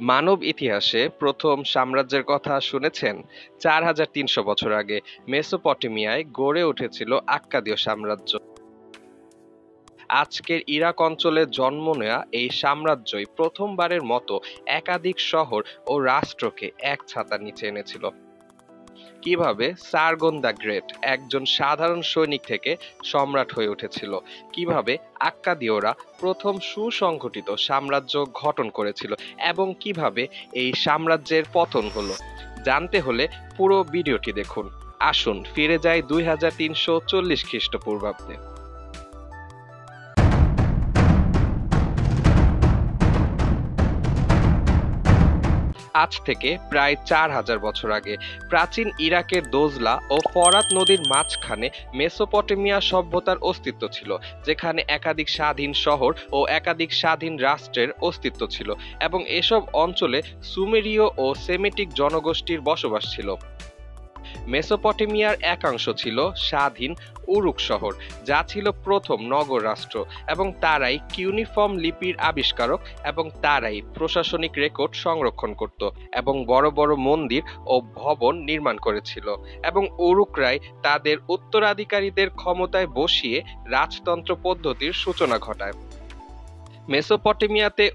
মানব ইতিহাসে প্রথম সাম্রাজ্যের কথা শুনেছেন? ৪,৩০০ বছর আগে মেসোপটেমিয়ায় গড়ে উঠেছিল আক্কাদীয় সাম্রাজ্য। আজকের ইরাক অঞ্চলে জন্ম নেওয়া এই সাম্রাজ্যই প্রথমবারের মতো একাধিক শহর ও রাষ্ট্রকে এক ছাতার নিচে এনেছিল। কিভাবে সার্গন দ্য গ্রেট একজন সাধারণ সৈনিক থেকে সম্রাট হয়ে উঠেছিল, কিভাবে আক্কাদীয়রা প্রথম সুসংগঠিত সাম্রাজ্য গঠন করেছিল এবং কিভাবে এই সাম্রাজ্যের পতন হলো, জানতে হলে পুরো ভিডিওটি দেখুন। আসুন ফিরে যাই 2340 খ্রিস্টপূর্বাব্দে। আজ থেকে প্রায় ৪,০০০ বছর আগে প্রাচীন ইরাকের দোজলা ও ফরাত নদীর মাঝখানে মেসোপটেমিয়া সভ্যতার অস্তিত্ব ছিল, যেখানে একাধিক স্বাধীন শহর ও একাধিক স্বাধীন রাষ্ট্রের অস্তিত্ব ছিল এবং এসব অঞ্চলে সুমেরীয় ও সেমিটিক জনগোষ্ঠীর বসবাস ছিল। মেসোপটেমিয়ার একাংশ ছিল স্বাধীন উরুক শহর, যা ছিল প্রথম নগর রাষ্ট্র, এবং তারাই কিউনিফর্ম লিপির আবিষ্কারক এবং তারাই প্রশাসনিক রেকর্ড সংরক্ষণ করত এবং বড় বড় মন্দির ও ভবন নির্মাণ করেছিল, এবং উরুকরাই তাদের উত্তরাধিকারীদের ক্ষমতায় বসিয়ে রাজতন্ত্র পদ্ধতির সূচনা ঘটায়। মেসোপটেমিয়াতে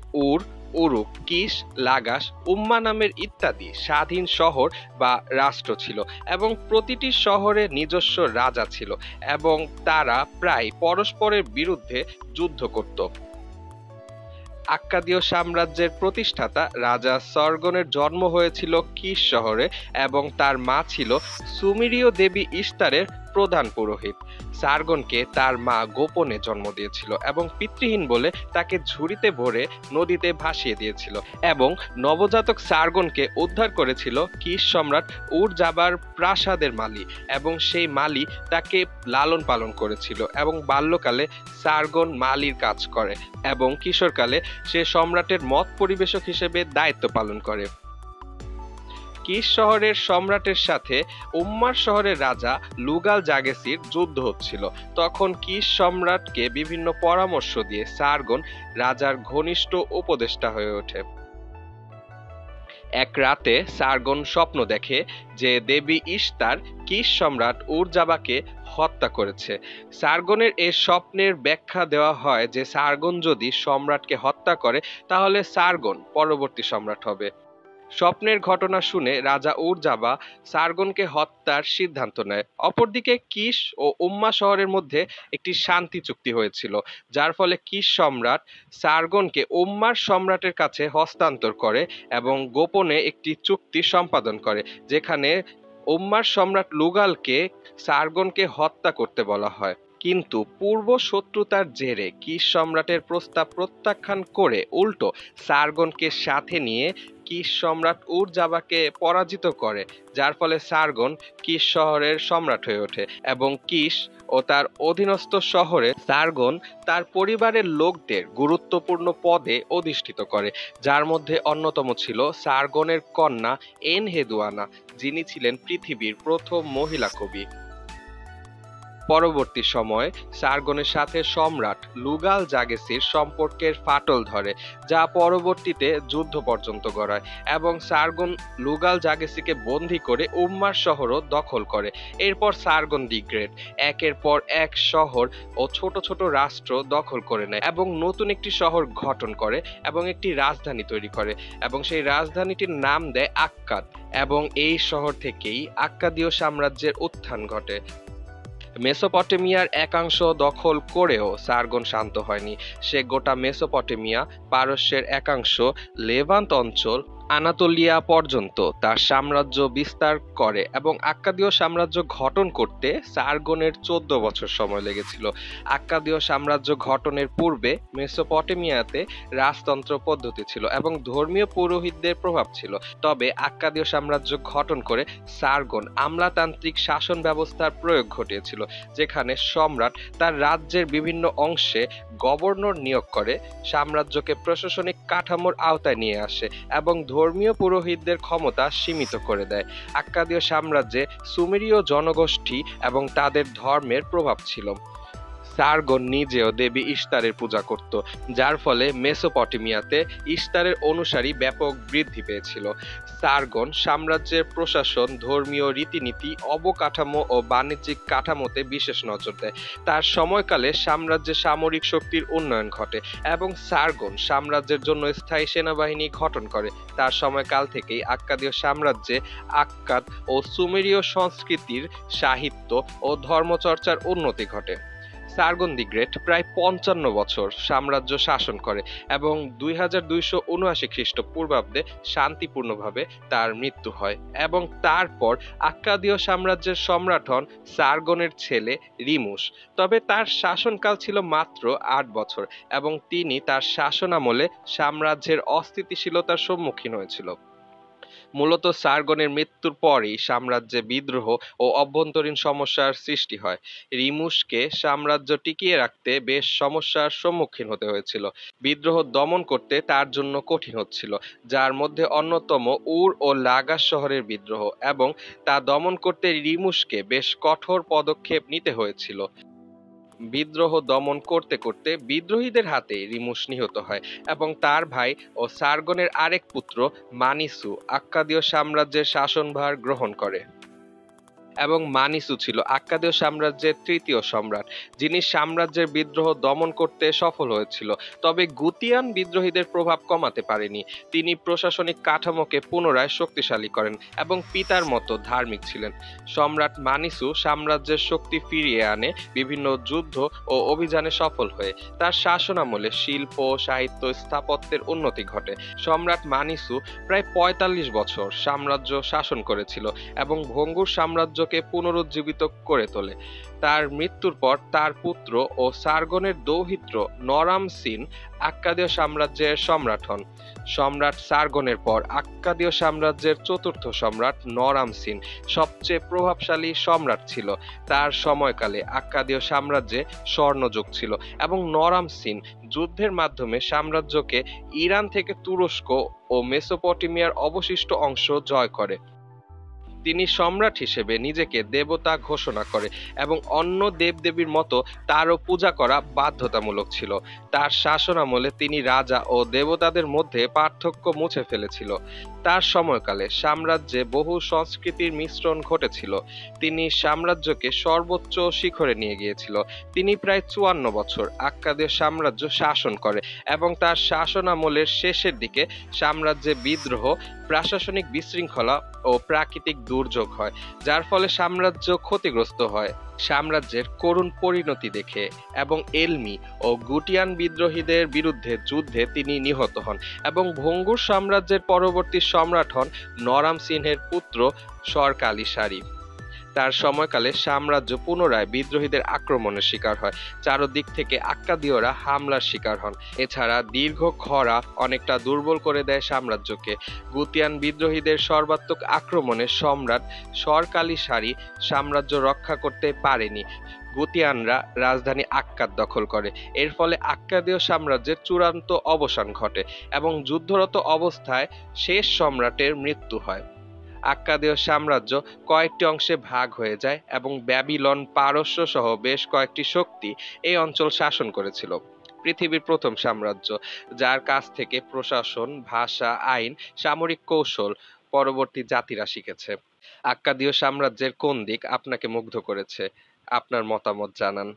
উরুক, কিশ, লাগাস, উম্মা নামের ইত্যাদি স্বাধীন শহর বা রাষ্ট্র ছিল এবং প্রতিটি শহরে নিজস্ব রাজা ছিল এবং তারা প্রায় পরস্পরের বিরুদ্ধে যুদ্ধ করত। আক্কাদীয় সাম্রাজ্যের প্রতিষ্ঠাতা রাজা সর্গনের জন্ম হয়েছিল কিশ শহরে এবং তার মা ছিল সুমেরীয় দেবী ইশতারের প্রধান পুরোহিত। সার্গনকে তার মা গোপনে জন্ম দিয়েছিল এবং পিতৃহীন বলে তাকে ঝুড়িতে ভরে নদীতে ভাসিয়ে দিয়েছিল, এবং নবজাতক সার্গনকে উদ্ধার করেছিল কিশ সম্রাট উর-জাবার প্রাসাদের মালি, এবং সেই মালি তাকে লালন পালন করেছিল এবং বাল্যকালে সার্গন মালির কাজ করে এবং কিশোরকালে সে সম্রাটের মত পরিবেশক হিসেবে দায়িত্ব পালন করে। কিশ শহরের সম্রাটের সাথে উম্মার শহরের রাজা লুগাল জাগেসির যুদ্ধ হচ্ছিল। তখন কিশ সম্রাটকে বিভিন্ন পরামর্শ দিয়ে সার্গন রাজার ঘনিষ্ঠ উপদেষ্টা হয়ে ওঠে। এক রাতে সার্গন স্বপ্ন দেখে যে দেবী ইশতার কিশ সম্রাট উর-জাবাকে হত্যা করেছে। সার্গনের এই স্বপ্নের ব্যাখ্যা দেওয়া হয় যে সার্গন যদি সম্রাটকে হত্যা করে তাহলে সার্গন পরবর্তী সম্রাট হবে। স্বপ্নের ঘটনা শুনে রাজা উর-জাবা সার্গনকে হত্যার সিদ্ধান্ত নেয়। অপরদিকে কিশ ও উম্মা শহরের মধ্যে একটি শান্তি চুক্তি হয়েছিল, যার ফলে কিশ সম্রাট সার্গনকে উম্মার সম্রাটের কাছে হস্তান্তর করে এবং গোপনে একটি চুক্তি সম্পাদন করে, যেখানে উম্মার সম্রাট লুগালকে সার্গনকে হত্যা করতে বলা হয়। কিন্তু পূর্ব শত্রুতার জেরে কিশ সম্রাটের প্রস্তাব প্রত্যাখ্যান করে উল্টো সার্গনকে সাথে নিয়ে কিশ সম্রাট উর-জাবাকে পরাজিত করে, যার ফলে সার্গন কিশ শহরের সম্রাট হয়ে ওঠে এবং কিশ ও তার অধীনস্থ শহরে সার্গন তার পরিবারের লোকদের গুরুত্বপূর্ণ পদে অধিষ্ঠিত করে, যার মধ্যে অন্যতম ছিল সার্গনের কন্যা এনহেদুয়ানা, যিনি ছিলেন পৃথিবীর প্রথম মহিলা কবি। পরবর্তী সময়ে সার্গনের সাথে সম্রাট লুগাল জাগেসির সম্পর্কের ফাটল ধরে, যা পরবর্তীতে যুদ্ধ পর্যন্ত গড়ায়, এবং সার্গন লুগাল জাগেসিকে বন্দী করে উম্মার শহরও দখল করে। এরপর সার্গন দি গ্রেট একের পর এক শহর ও ছোট ছোট রাষ্ট্র দখল করে নেয় এবং নতুন একটি শহর গঠন করে এবং একটি রাজধানী তৈরি করে, এবং সেই রাজধানীটির নাম দেয় আক্কাদ, এবং এই শহর থেকেই আক্কাদীয় সাম্রাজ্যের উত্থান ঘটে। মেসোপটেমিয়ার একাংশ দখল করেও সার্গন শান্ত হয়নি। সে গোটা মেসোপটেমিয়া, পারস্যের একাংশ, লেভান্ট অঞ্চল, আনাতোলিয়া পর্যন্ত তার সাম্রাজ্য বিস্তার করে এবং আক্কাদীয় সাম্রাজ্য গঠন করতে সার্গনের 14 বছর সময় লেগেছিল। আক্কাদীয় সাম্রাজ্য গঠনের পূর্বে মেসোপটেমিয়াতে রাজতন্ত্র পদ্ধতি ছিল এবং ধর্মীয় পুরোহিতদের প্রভাব ছিল, তবে আক্কাদীয় সাম্রাজ্য গঠন করে সার্গন আমলাতান্ত্রিক শাসন ব্যবস্থার প্রয়োগ ঘটিয়েছিল, যেখানে সম্রাট তার রাজ্যের বিভিন্ন অংশে গভর্নর নিয়োগ করে, সাম্রাজ্যকে প্রশাসনিক কাঠামোর আওতায় নিয়ে আসে এবং ধর্মীয় পুরোহিতদের ক্ষমতা সীমিত করে দেয়। আক্কাদীয় সাম্রাজ্যে সুমেরীয় জনগোষ্ঠী এবং তাদের ধর্মের প্রভাব ছিল। সার্গন নিজেও দেবী ইশতারের পূজা করত, যার ফলে মেসোপটেমিয়াতে ইশতারের অনুসারী ব্যাপক বৃদ্ধি পেয়েছিল। সার্গন সাম্রাজ্যের প্রশাসন, ধর্মীয় রীতিনীতি, অবকাঠামো ও বাণিজ্যিক কাঠামোতে বিশেষ নজর দেয়। তার সময়কালে সাম্রাজ্যে সামরিক শক্তির উন্নয়ন ঘটে এবং সার্গন সাম্রাজ্যের জন্য স্থায়ী সেনাবাহিনী গঠন করে। তার সময়কাল থেকেই আক্কাদীয় সাম্রাজ্যে আক্কাদ ও সুমেরীয় সংস্কৃতির, সাহিত্য ও ধর্মচর্চার উন্নতি ঘটে। সার্গন দি গ্রেট প্রায় ৫৫ বছর সাম্রাজ্য শাসন করে এবং ২২৭৯ খ্রিস্টপূর্বাব্দে শান্তিপূর্ণভাবে তার মৃত্যু হয় এবং তারপর আক্কাদীয় সাম্রাজ্যের সম্রাট হন সার্গনের ছেলে রিমুস। তবে তার শাসনকাল ছিল মাত্র ৮ বছর এবং তিনি তার শাসনামলে সাম্রাজ্যের অস্থিতিশীলতার সম্মুখীন হয়েছিল। মূলত সার্গনের মৃত্যুর পরই সাম্রাজ্যে বিদ্রোহ ও অভ্যন্তরীণ সমস্যার সৃষ্টি হয়। রিমুসকে সাম্রাজ্য টিকিয়ে রাখতে বেশ সমস্যার সম্মুখীন হতে হয়েছিল। বিদ্রোহ দমন করতে তার জন্য কঠিন হচ্ছিল, যার মধ্যে অন্যতম উর ও লাগাস শহরের বিদ্রোহ, এবং তা দমন করতে রিমুসকে বেশ কঠোর পদক্ষেপ নিতে হয়েছিল। বিদ্রোহ দমন করতে করতে বিদ্রোহীদের হাতে রিমুস নিহত হয় এবং তার ভাই ও সার্গনের আরেক পুত্র মানিসু আক্কাদীয় সাম্রাজ্যের শাসনভার গ্রহণ করে। এবং মানিসু ছিল আক্কাদীয় সাম্রাজ্যের তৃতীয় সম্রাট, যিনি সাম্রাজ্যের বিদ্রোহ দমন করতে সফল হয়েছিল। তবে গুতিয়ান বিদ্রোহীদের প্রভাব কমাতে পারেনি। তিনি প্রশাসনিক কাঠামোকে পুনরায় শক্তিশালী করেন এবং পিতার মতো ধার্মিক ছিলেন। সম্রাট মানিসু সাম্রাজ্যের শক্তি ফিরিয়ে আনে বিভিন্ন যুদ্ধ ও অভিযানে সফল হয়ে। তার শাসনামলে শিল্প, সাহিত্য, স্থাপত্যের উন্নতি ঘটে। সম্রাট মানিসু প্রায় ৪৫ বছর সাম্রাজ্য শাসন করেছিল এবং ভঙ্গুর সাম্রাজ্যকে পুনরুজ্জীবিত করে তোলে। তার মৃত্যুর পর তার পুত্র ও সার্গনের দৌহিত্র নরাম সিন আক্কাদীয় সাম্রাজ্যের সম্রাট হন। সম্রাট সার্গনের পর আক্কাদীয় সাম্রাজ্যের চতুর্থ সম্রাট নরাম সিন সবচেয়ে প্রভাবশালী সম্রাট ছিল। তার সময়কালে আক্কাদীয় সাম্রাজ্যে স্বর্ণযুগ ছিল এবং নরাম সিন যুদ্ধের মাধ্যমে সাম্রাজ্যকে ইরান থেকে তুরস্ক ও মেসোপটেমিয়ার অবশিষ্ট অংশ জয় করে। তিনি সম্রাট হিসেবে নিজেকে দেবতা ঘোষণা করে এবং অন্য দেবদেবীর মতো তারও পূজা করা বাধ্যতামূলক ছিল। তার শাসনামলে তিনি রাজা ও দেবতাদের মধ্যে পার্থক্য মুছে ফেলেছিল। তার সময়কালে সাম্রাজ্যে বহু সংস্কৃতির মিশ্রণ ঘটেছিল। তিনি সাম্রাজ্যকে সর্বোচ্চ শিখরে নিয়ে গিয়েছিল। তিনি প্রায় ৫৪ বছর আক্কাদীয় সাম্রাজ্য শাসন করে এবং তার শাসনামলের শেষের দিকে সাম্রাজ্যে বিদ্রোহ, প্রশাসনিক বিশৃঙ্খলা ও প্রাকৃতিক দুর্যোগ হয়, যার ফলে সাম্রাজ্য ক্ষতিগ্রস্ত হয়। সাম্রাজ্যের করুণ পরিণতি দেখে এবং এলমি ও গুটিয়ান বিদ্রোহীদের বিরুদ্ধে যুদ্ধে তিনি নিহত হন এবং ভঙ্গুর সাম্রাজ্যের পরবর্তী সম্রাট হন নরাম সিংহের পুত্র সরকালি সারি। তার সময়কালে সাম্রাজ্য পুনরায় বিদ্রোহীদের আক্রমণের শিকার হয়। চারদিক থেকে আক্কাদীয়রা হামলার শিকার হন। এছাড়া দীর্ঘ খরা অনেকটা দুর্বল করে দেয় সাম্রাজ্যকে। গুতিয়ান বিদ্রোহীদের সর্বাত্মক আক্রমণে সম্রাট সরকালি সারি সাম্রাজ্য রক্ষা করতে পারেনি। গুতিয়ানরা রাজধানী আক্কাদ দখল করে। এর ফলে আক্কাদীয় সাম্রাজ্যের চূড়ান্ত অবসান ঘটে এবং যুদ্ধরত অবস্থায় শেষ সম্রাটের মৃত্যু হয়। আক্কাদীয় সাম্রাজ্য কয়েকটি অংশে ভাগ হয়ে যায় এবং ব্যাবিলন, পারস্য সহ বেশ কয়েকটি শক্তি এই অঞ্চল শাসন করেছিল। পৃথিবীর প্রথম সাম্রাজ্য, যার কাছ থেকে প্রশাসন, ভাষা, আইন, সামরিক কৌশল পরবর্তী জাতিরা শিখেছে। আক্কাদীয় সাম্রাজ্যের কোন দিক আপনাকে মুগ্ধ করেছে? আপনার মতামত জানান।